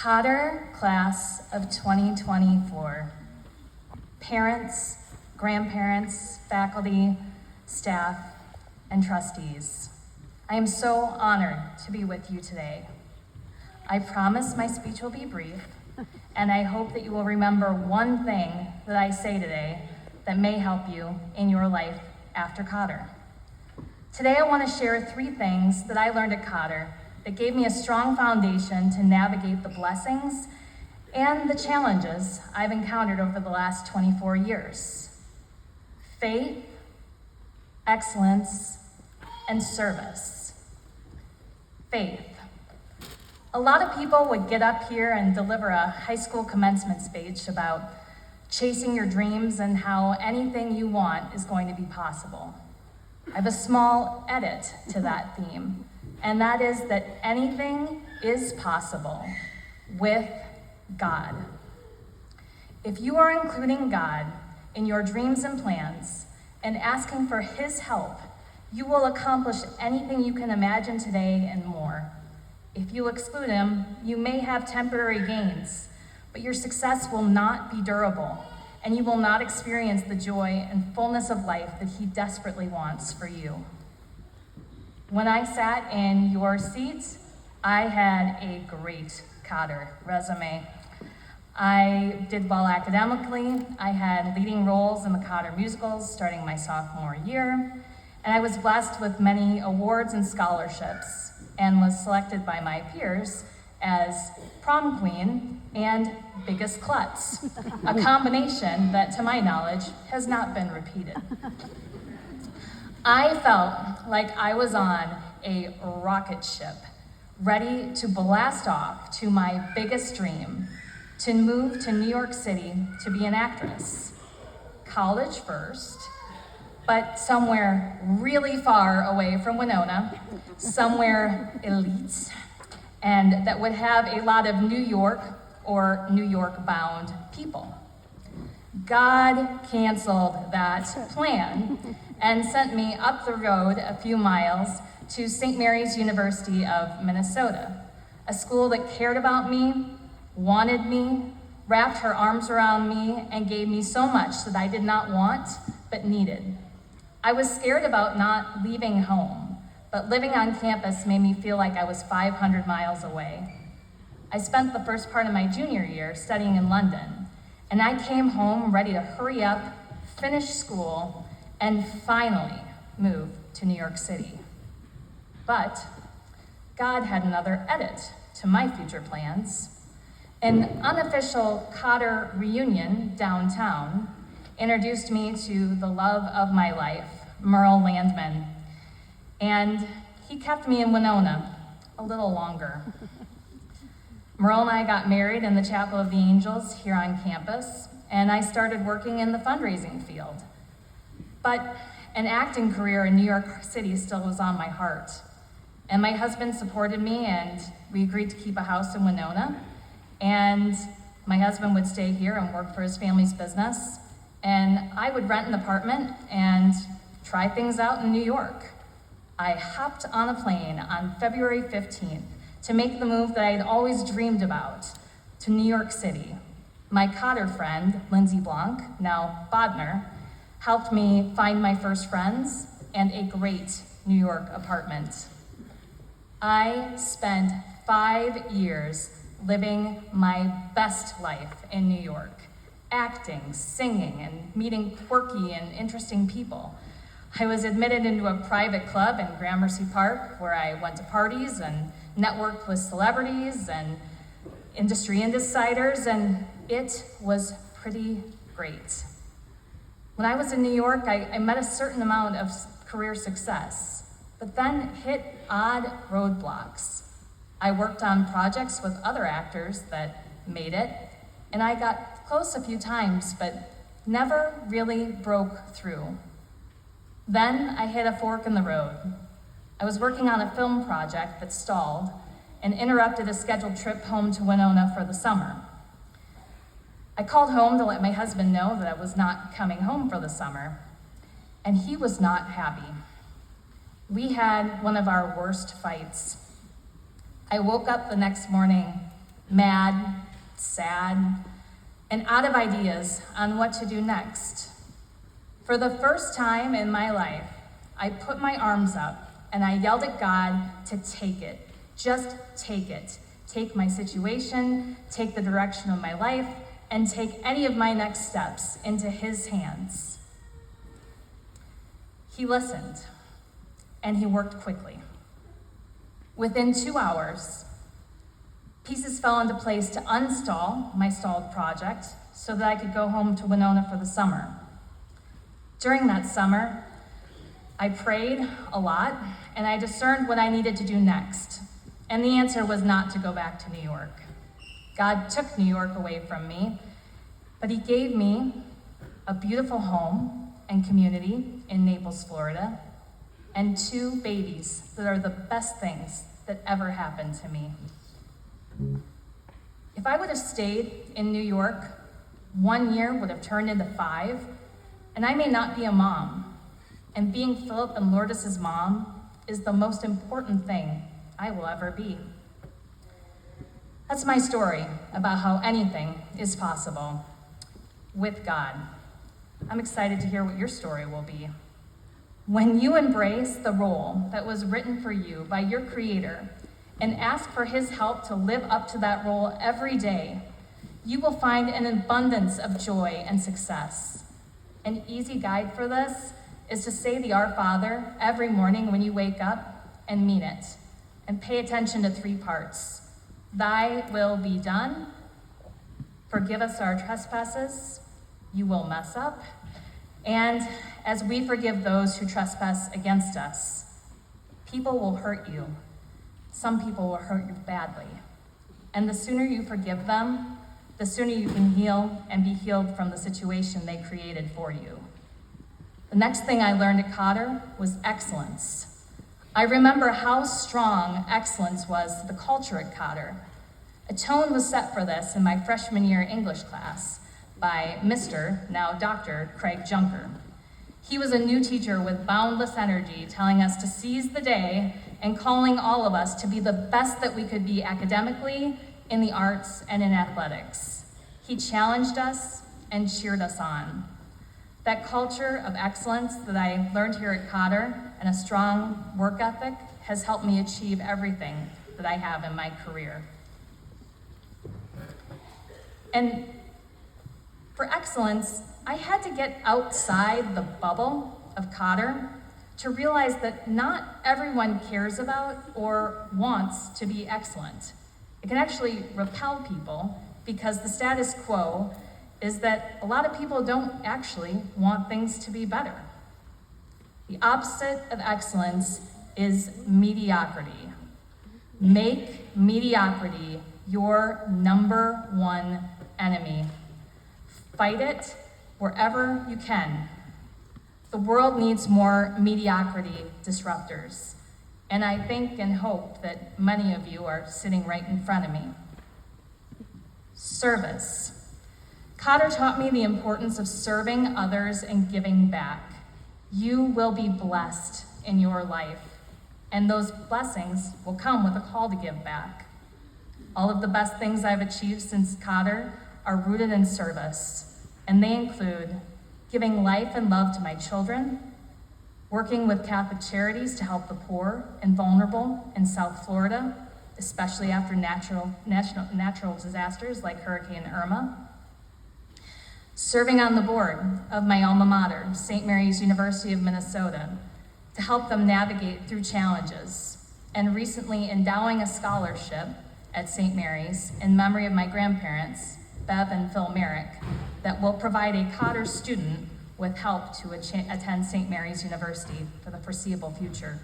Cotter Class of 2024, parents, grandparents, faculty, staff, and trustees, I am so honored to be with you today. I promise my speech will be brief, and I hope that you will remember one thing that I say today that may help you in your life after Cotter. Today I want to share 3 things that I learned at Cotter that gave me a strong foundation to navigate the blessings and the challenges I've encountered over the last 24 years. Faith, excellence, and service. Faith. A lot of people would get up here and deliver a high school commencement speech about chasing your dreams and how anything you want is going to be possible. I have a small edit to that theme, and that is that anything is possible with God. If you are including God in your dreams and plans and asking for His help, you will accomplish anything you can imagine today and more. If you exclude Him, you may have temporary gains, but your success will not be durable, and you will not experience the joy and fullness of life that He desperately wants for you. When I sat in your seats, I had a great Cotter resume. I did well academically. I had leading roles in the Cotter musicals starting my sophomore year, and I was blessed with many awards and scholarships and was selected by my peers as prom queen and biggest klutz, a combination that, to my knowledge, has not been repeated. I felt like I was on a rocket ship, ready to blast off to my biggest dream, to move to New York City to be an actress. College first, but somewhere really far away from Winona, somewhere elite, and that would have a lot of New York or New York-bound people. God canceled that plan and sent me up the road a few miles to St. Mary's University of Minnesota, a school that cared about me, wanted me, wrapped her arms around me, and gave me so much that I did not want but needed. I was scared about not leaving home, but living on campus made me feel like I was 500 miles away. I spent the first part of my junior year studying in London, and I came home ready to hurry up, finish school, and finally move to New York City. But God had another edit to my future plans. An unofficial Cotter reunion downtown introduced me to the love of my life, Merle Landman, and he kept me in Winona a little longer. Merle and I got married in the Chapel of the Angels here on campus, and I started working in the fundraising field. But an acting career in New York City still was on my heart. And my husband supported me, and we agreed to keep a house in Winona. And my husband would stay here and work for his family's business. And I would rent an apartment and try things out in New York. I hopped on a plane on February 15th to make the move that I had always dreamed about, to New York City. My Cotter friend, Lindsay Blanc, now Bodner, helped me find my first friends and a great New York apartment. I spent 5 years living my best life in New York, acting, singing, and meeting quirky and interesting people. I was admitted into a private club in Gramercy Park where I went to parties and networked with celebrities and industry insiders, and it was pretty great. When I was in New York, I met a certain amount of career success, but then hit odd roadblocks. I worked on projects with other actors that made it, and I got close a few times, but never really broke through. Then I hit a fork in the road. I was working on a film project that stalled and interrupted a scheduled trip home to Winona for the summer. I called home to let my husband know that I was not coming home for the summer, and he was not happy. We had one of our worst fights. I woke up the next morning mad, sad, and out of ideas on what to do next. For the first time in my life, I put my arms up and I yelled at God to take it. Just take it. Take my situation, take the direction of my life, and take any of my next steps into His hands. He listened, and He worked quickly. Within 2 hours, pieces fell into place to uninstall my stalled project so that I could go home to Winona for the summer. During that summer, I prayed a lot, and I discerned what I needed to do next. And the answer was not to go back to New York. God took New York away from me, but He gave me a beautiful home and community in Naples, Florida, and 2 babies that are the best things that ever happened to me. If I would have stayed in New York, 1 year would have turned into 5, and I may not be a mom. And being Philip and Lourdes's mom is the most important thing I will ever be. That's my story about how anything is possible with God. I'm excited to hear what your story will be. When you embrace the role that was written for you by your Creator and ask for His help to live up to that role every day, you will find an abundance of joy and success. An easy guide for this is to say the Our Father every morning when you wake up and mean it. And pay attention to 3 parts. Thy will be done. Forgive us our trespasses. You will mess up. And as we forgive those who trespass against us, people will hurt you. Some people will hurt you badly. And the sooner you forgive them, the sooner you can heal and be healed from the situation they created for you. The next thing I learned at Cotter was excellence. I remember how strong excellence was to the culture at Cotter. A tone was set for this in my freshman year English class by Mr., now Dr. Craig Junker. He was a new teacher with boundless energy, telling us to seize the day and calling all of us to be the best that we could be academically, in the arts, and in athletics. He challenged us and cheered us on. That culture of excellence that I learned here at Cotter and a strong work ethic has helped me achieve everything that I have in my career. And for excellence, I had to get outside the bubble of Cotter to realize that not everyone cares about or wants to be excellent. It can actually repel people because the status quo is that a lot of people don't actually want things to be better. The opposite of excellence is mediocrity. Make mediocrity your number 1 enemy. Fight it wherever you can. The world needs more mediocrity disruptors, and I think and hope that many of you are sitting right in front of me. Service. Cotter taught me the importance of serving others and giving back. You will be blessed in your life, and those blessings will come with a call to give back. All of the best things I've achieved since Cotter are rooted in service, and they include giving life and love to my children, working with Catholic Charities to help the poor and vulnerable in South Florida, especially after natural disasters like Hurricane Irma, serving on the board of my alma mater, St. Mary's University of Minnesota, to help them navigate through challenges, and recently endowing a scholarship at St. Mary's in memory of my grandparents, Bev and Phil Merrick, that will provide a Cotter student with help to attend St. Mary's University for the foreseeable future.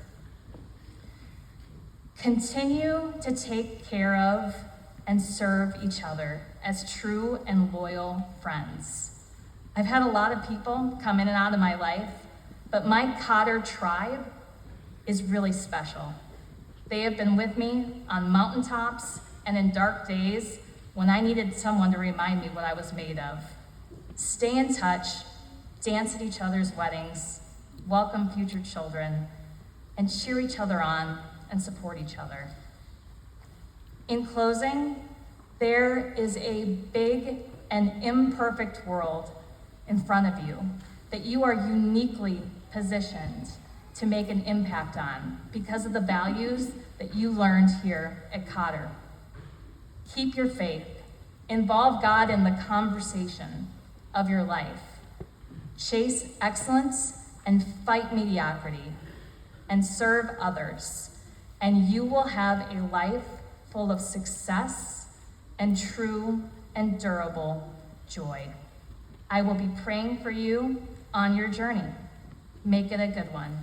Continue to take care of and serve each other as true and loyal friends. I've had a lot of people come in and out of my life, but my Cotter tribe is really special. They have been with me on mountaintops and in dark days when I needed someone to remind me what I was made of. Stay in touch, dance at each other's weddings, welcome future children, and cheer each other on and support each other. In closing, There is a big and imperfect world in front of you that you are uniquely positioned to make an impact on because of the values that you learned here at Cotter. Keep your faith. Involve God in the conversation of your life. Chase excellence and fight mediocrity, and serve others, and you will have a life full of success and true and durable joy. I will be praying for you on your journey. Make it a good one.